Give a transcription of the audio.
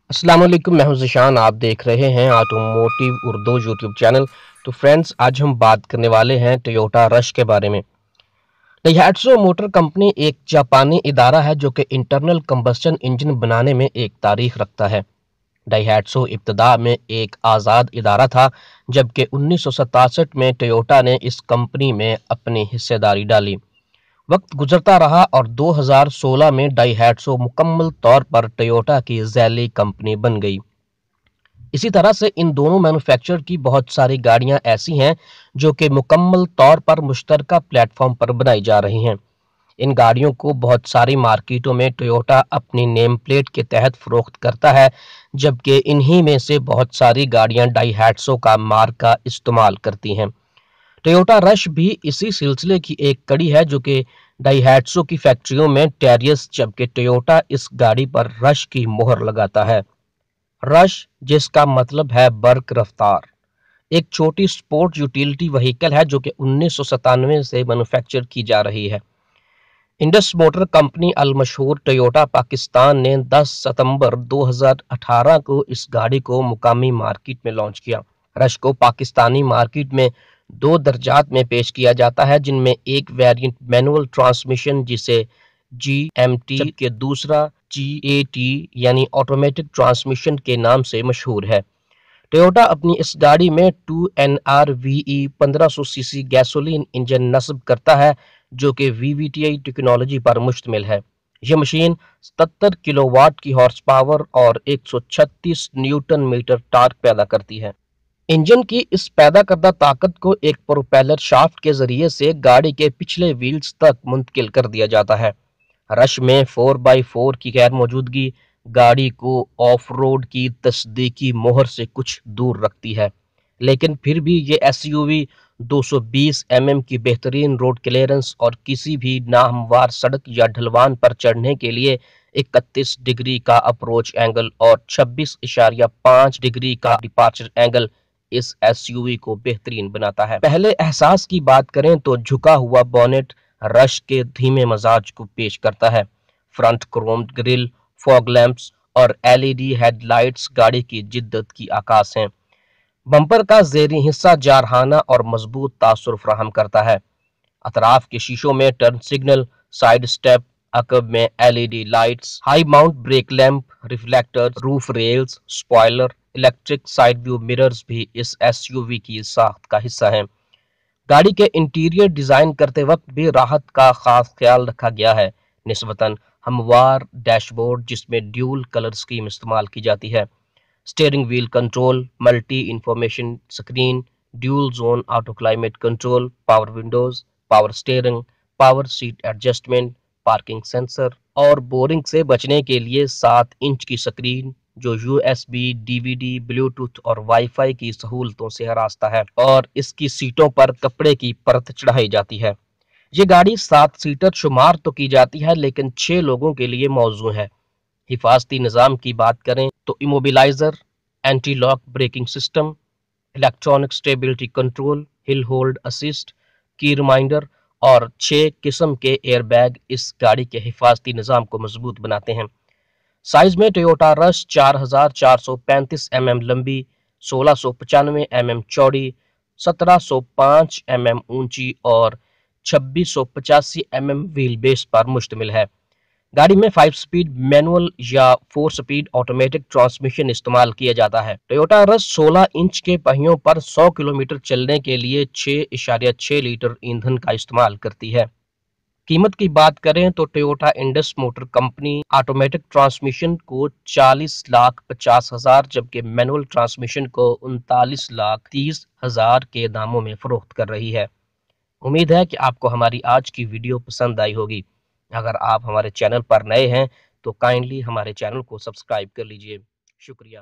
السلام علیکم، میں ہوں ذیشان۔ آپ دیکھ رہے ہیں آٹوموٹیو اردو یوٹیوب چینل۔ تو فرینڈز، آج ہم بات کرنے والے ہیں ٹویوٹا رش کے بارے میں۔ ڈائہاتسو موٹر کمپنی ایک جاپانی ادارہ ہے جو کہ انٹرنل کمبسچن انجن بنانے میں ایک تاریخ رکھتا ہے۔ ڈائہاتسو ابتدا میں ایک آزاد ادارہ تھا، جبکہ 1967 میں ٹویوٹا نے اس کمپنی میں اپنی حصہ داری ڈالی۔ وقت گزرتا رہا اور 2016 میں ڈائہاتسو مکمل طور پر ٹویوٹا کی ذیلی کمپنی بن گئی۔ اسی طرح سے ان دونوں مینوفیکچرر کی بہت ساری گاڑیاں ایسی ہیں جو کہ مکمل طور پر مشترکہ پلیٹ فارم پر بنائی جا رہی ہیں۔ ان گاڑیوں کو بہت ساری مارکیٹوں میں ٹویوٹا اپنی نیم پلیٹ کے تحت فروخت کرتا ہے، جبکہ انہی میں سے بہت ساری گاڑیاں ڈائہاتسو کا مارکہ استعمال کرتی ہیں۔ ٹویوٹا رش بھی اسی سلسلے کی ایک کڑی ہے جو کہ ڈائہاتسو کی فیکٹریوں میں ٹیریس، جبکہ ٹویوٹا اس گاڑی پر رش کی مہر لگاتا ہے۔ رش، جس کا مطلب ہے برق رفتار، ایک چھوٹی سپورٹ یوٹیلٹی وہیکل ہے جو کہ 1997 سے مینوفیکچر کی جا رہی ہے۔ انڈس موٹر کمپنی المشہور ٹویوٹا پاکستان نے 10 ستمبر 2018 کو اس گاڑی کو مقامی مارکیٹ میں لانچ کیا۔ رش کو پاکستانی مارکیٹ میں 2 درجات میں پیش کیا جاتا ہے، جن میں ایک ویریئنٹ مینول ٹرانسمیشن جسے GMT، جبکہ دوسرا GAT یعنی آٹومیٹک ٹرانسمیشن کے نام سے مشہور ہے۔ ٹویوٹا اپنی اس گاڑی میں 2NRVE 1500 سی سی گیسولین انجن نصب کرتا ہے جو کہ VVTi ٹیکنالوجی پر مشتمل ہے۔ یہ مشین 77 کلو واٹ کی ہارس پاور اور 136 نیوٹن میٹر ٹارک پیدا کرتی ہے۔ انجن کی اس پیدا کردہ طاقت کو ایک پروپیلر شافٹ کے ذریعے سے گاڑی کے پچھلے ویلز تک منتقل کر دیا جاتا ہے۔ رش میں 4x4 کی غیر موجودگی گاڑی کو آف روڈ کی تصدیقی مہر سے کچھ دور رکھتی ہے، لیکن پھر بھی یہ SUV 220 mm کی بہترین روڈ کلیئرنس اور کسی بھی ناہموار سڑک یا ڈھلوان پر چڑھنے کے لیے 31 ڈگری کا اپروچ اینگل اور 26.5 ڈگری کا ڈپارچر اینگل اس SUV کو بہترین بناتا ہے۔ پہلے احساس کی بات کریں تو جھکا ہوا بونٹ رش کے دھیمے مزاج کو پیش کرتا ہے۔ فرنٹ کرومڈ گرل، فوگ لیمپس اور LED ہیڈ لائٹس گاڑی کی جدت کی عکاس ہیں۔ بمپر کا زیریں حصہ جارحانہ اور مضبوط تاثر فراہم کرتا ہے۔ اطراف کے شیشوں میں ٹرن سگنل، سائیڈ سٹیپ، عقب میں LED lights, high mount brake lamp, reflectors, roof rails, spoiler, electric side view mirrors بھی اس SUV کی ساخت کا حصہ ہیں۔ گاڑی کے انٹیریئر ڈیزائن کرتے وقت بھی راحت کا خاص خیال رکھا گیا ہے۔ نسبتاً ہموار ڈیش بورڈ جس میں ڈیول کلر اسکیم استعمال کی جاتی ہے، steering wheel control, multi information screen, dual zone auto climate control, power windows, power steering, power seat adjustment, parking sensor اور بورنگ سے بچنے کے لیے 7 انچ کی سکرین جو USB، DVD، بلوٹوتھ اور وائی فائی کی سہولتوں سے آراستہ ہے، اور اس کی سیٹوں پر کپڑے کی پرت چڑھائی جاتی ہے۔ یہ گاڑی 7 سیٹر شمار تو کی جاتی ہے لیکن 6 لوگوں کے لیے موزوں ہے۔ حفاظتی نظام کی بات کریں تو immobiliser, anti lock braking system, electronic stability control, hill hold assist, key reminder اور 6 قسم کے ایئر بیگ اس گاڑی کے حفاظتی نظام کو مضبوط بناتے ہیں۔ سائز میں ٹویوٹا رش 4435 mm لمبی، 1695 mm چوڑی، 1705 mm اونچی اور 2685 mm ویل بیس پر مشتمل ہے۔ گاڑی میں 5 سپیڈ مینول یا 4 سپیڈ آٹومیٹک ٹرانسمیشن استعمال کیا جاتا ہے۔ ٹویوٹا رش 16 انچ کے پہیوں پر 100 کلومیٹر چلنے کے لیے 6.6 لیٹر ایندھن کا استعمال کرتی ہے۔ قیمت کی بات کریں تو Toyota Indus motor company automatic transmission کو 40,50,000 جبکہ مینول ٹرانسمیشن کو 39,30,000 کے داموں میں فروخت کر رہی ہے۔ امید ہے کہ آپ کو ہماری آج کی ویڈیو پسند آئی ہوگی۔ اگر آپ ہمارے چینل پر نئے ہیں تو کائنڈلی ہمارے چینل کو سبسکرائب کر لیجئے۔ شکریہ۔